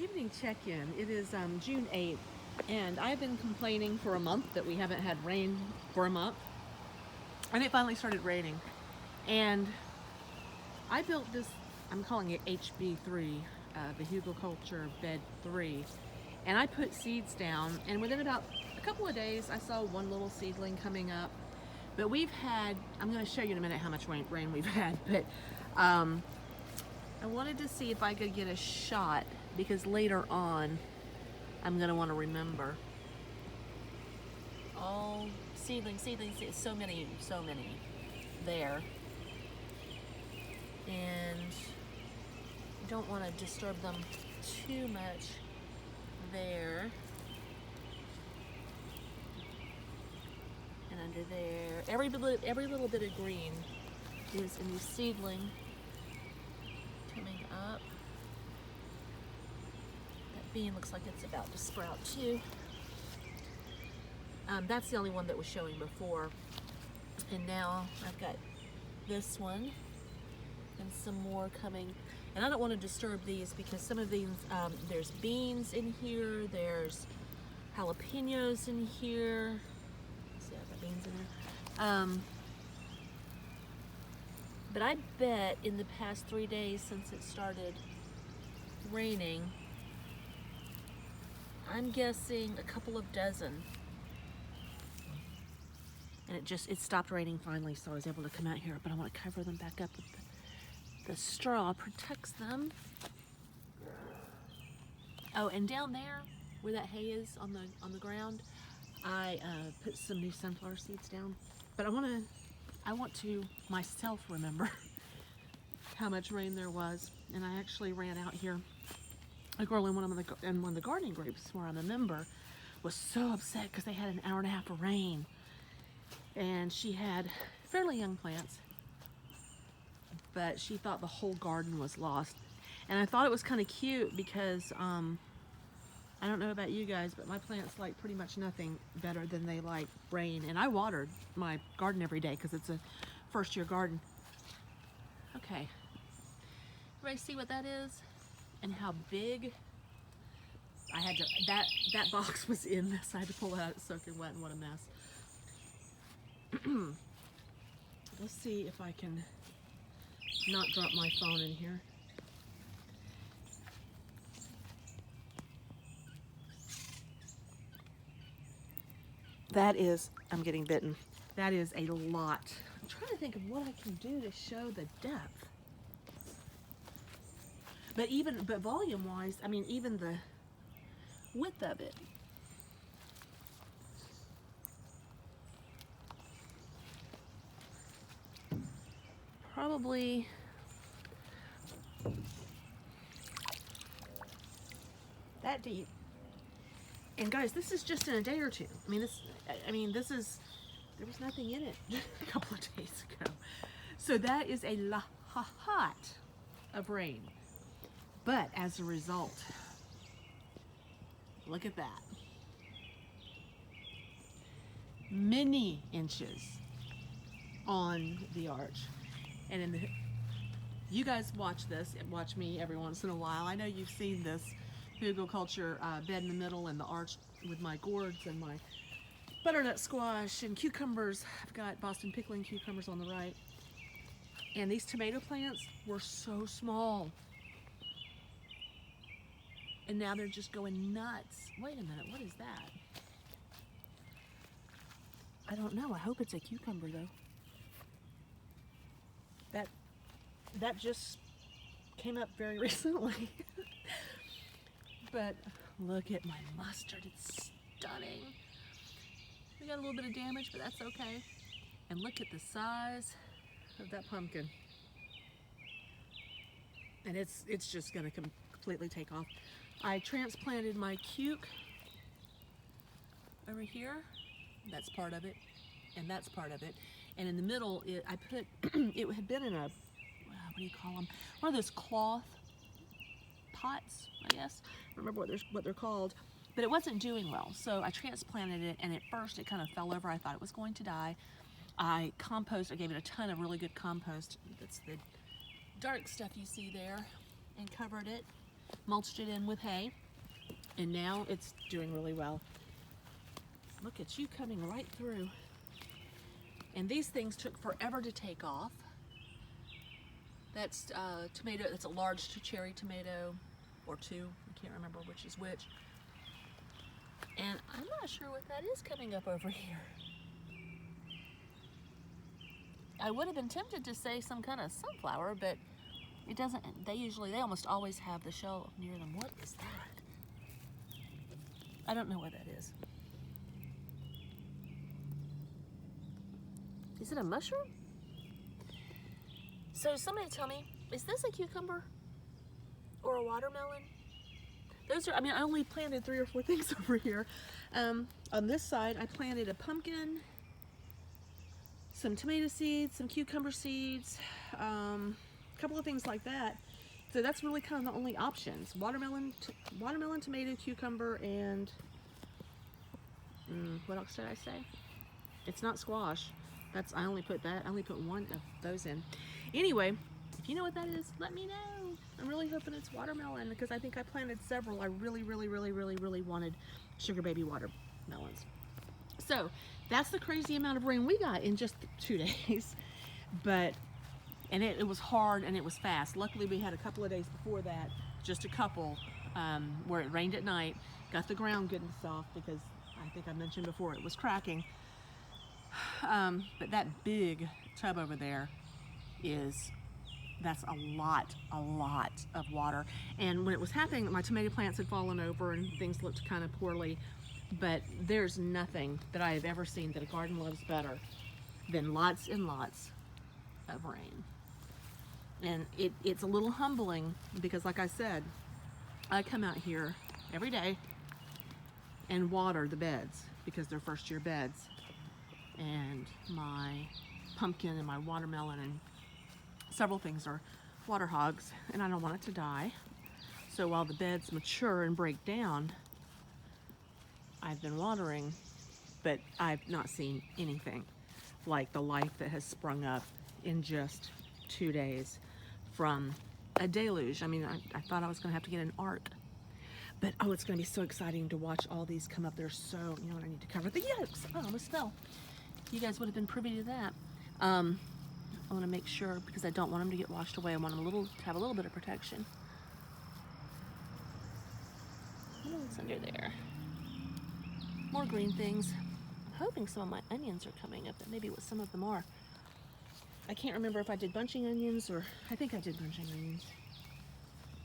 Evening check-in. It is June 8th, and I've been complaining for a month that we haven't had rain for a month, and it finally started raining. And I built this, I'm calling it HB3, the hugelkultur bed 3, and I put seeds down, and within about a couple of days I saw one little seedling coming up. But we've had, I'm going to show you in a minute how much rain we've had, but I wanted to see if I could get a shot because later on I'm going to want to remember. Oh, seedlings, so many there. And I don't want to disturb them too much there. And under there, every little bit of green is a new seedling coming up. That bean looks like it's about to sprout too. That's the only one that was showing before. And now I've got this one and some more coming. And I don't want to disturb these because some of these, there's beans in here, there's jalapenos in here. See, I've got beans in there. But I bet in the past 3 days since it started raining, I'm guessing a couple of dozen. And it stopped raining finally, so I was able to come out here, but I want to cover them back up with the straw, protects them. Oh, and down there where that hay is on the ground, I put some new sunflower seeds down. But I want to myself remember how much rain there was, and I actually ran out here. A girl in one of the gardening groups where I'm a member was so upset because they had an hour and a half of rain, and she had fairly young plants, but she thought the whole garden was lost. And I thought it was kind of cute because I don't know about you guys, but my plants like pretty much nothing better than they like rain. And I watered my garden every day because it's a first-year garden. Okay, everybody see what that is and how big? I had to, that box was in this. I had to pull it out, it's soaking wet, and what a mess. Let's see if I can not drop my phone in here. That is, I'm getting bitten. That is a lot. I'm trying to think of what I can do to show the depth. But volume wise, I mean, even the width of it. Probably that deep. And guys, this is just in a day or two. This is, there was nothing in it a couple of days ago. So that is a lot of rain. But as a result, look at that. Many inches on the arch. And you guys watch this, watch me every once in a while. I know you've seen this hugelkultur bed in the middle and the arch with my gourds and my butternut squash and cucumbers. I've got Boston pickling cucumbers on the right. And these tomato plants were so small. And now they're just going nuts. Wait a minute, what is that? I don't know, I hope it's a cucumber though. That just came up very recently. But look at my mustard, it's stunning. We got a little bit of damage, but that's okay. And look at the size of that pumpkin. And it's just gonna completely take off. I transplanted my cuke over here. That's part of it, and that's part of it. And in the middle, I put, it had been in a, what do you call them? One of those cloth pots, I guess. I don't remember what they're called, but it wasn't doing well. So I transplanted it, and at first it kind of fell over. I thought it was going to die. I gave it a ton of really good compost. That's the dark stuff you see there, and covered it. mulched it in with hay, and now it's doing really well. Look at you coming right through. And these things took forever to take off. That's tomato, that's a large cherry tomato, or two, I can't remember which is which. And I'm not sure what that is coming up over here. I would have been tempted to say some kind of sunflower, but it doesn't, they almost always have the shell near them. What is that? I don't know what that is. Is it a mushroom? So somebody tell me, is this a cucumber or a watermelon? Those are, I mean, I only planted 3 or 4 things over here. On this side, I planted a pumpkin, some tomato seeds, some cucumber seeds, a couple of things like that. So that's really kind of the only options. Watermelon, tomato, cucumber, and what else did I say? It's not squash. I only put one of those in. Anyway, if you know what that is, let me know. I'm really hoping it's watermelon because I think I planted several. I really wanted sugar baby watermelons. So that's the crazy amount of rain we got in just 2 days. And it was hard and it was fast. Luckily we had a couple of days before that, just a couple, where it rained at night, got the ground good and soft because I think I mentioned before it was cracking. But that big tub over there that's a lot of water. And when it was happening, my tomato plants had fallen over and things looked kind of poorly. But there's nothing that I have ever seen that a garden loves better than lots and lots of rain. And it's a little humbling because, like I said, I come out here every day and water the beds because they're first-year beds. And my pumpkin and my watermelon and several things are water hogs, and I don't want it to die. So while the beds mature and break down, I've been watering, but I've not seen anything like the life that has sprung up in just 2 days from a deluge. I mean, I thought I was going to have to get an ark, but oh, it's going to be so exciting to watch all these come up. They're so, you know what, I need to cover the yolks. Oh, I almost fell. You guys would have been privy to that. I want to make sure, because I don't want them to get washed away. I want them to have a little bit of protection. What's under there? More green things. I'm hoping some of my onions are coming up, and maybe what some of them are. I can't remember if I did bunching onions, or I think I did bunching onions.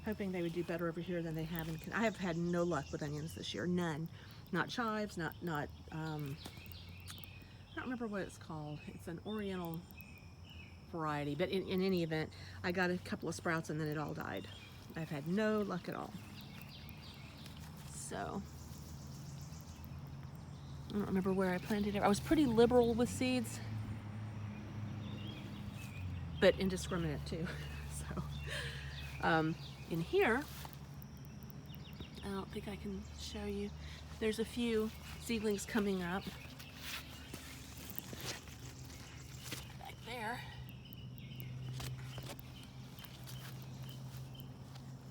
Hoping they would do better over here than they have. I have had no luck with onions this year, none. Not chives, not I don't remember what it's called. It's an oriental variety, but in any event, I got a couple of sprouts and then it all died. I've had no luck at all. So, I don't remember where I planted it. I was pretty liberal with seeds, but indiscriminate too. So, in here, I don't think I can show you. There's a few seedlings coming up.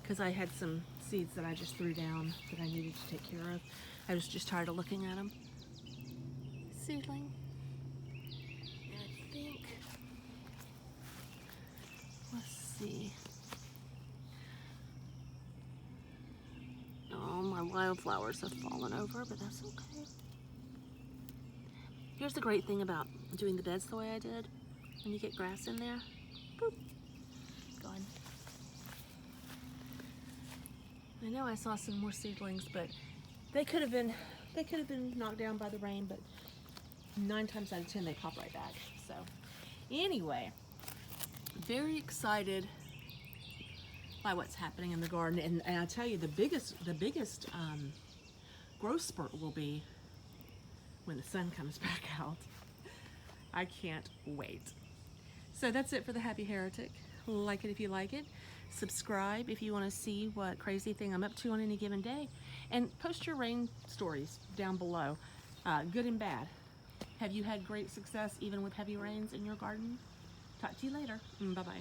Because I had some seeds that I just threw down that I needed to take care of. I was just tired of looking at them. Seedling. And I think, let's see. Oh, my wildflowers have fallen over, but that's okay. Here's the great thing about doing the beds the way I did. When you get grass in there, boop, gone. I know I saw some more seedlings, but they could have been knocked down by the rain, but 9 times out of 10 they pop right back. So anyway, very excited by what's happening in the garden, and I tell you, the biggest growth spurt will be when the sun comes back out. I can't wait. So that's it for the Happy Heretic. Like it if you like it. Subscribe if you want to see what crazy thing I'm up to on any given day. And post your rain stories down below, good and bad. Have you had great success even with heavy rains in your garden? Talk to you later. Bye-bye.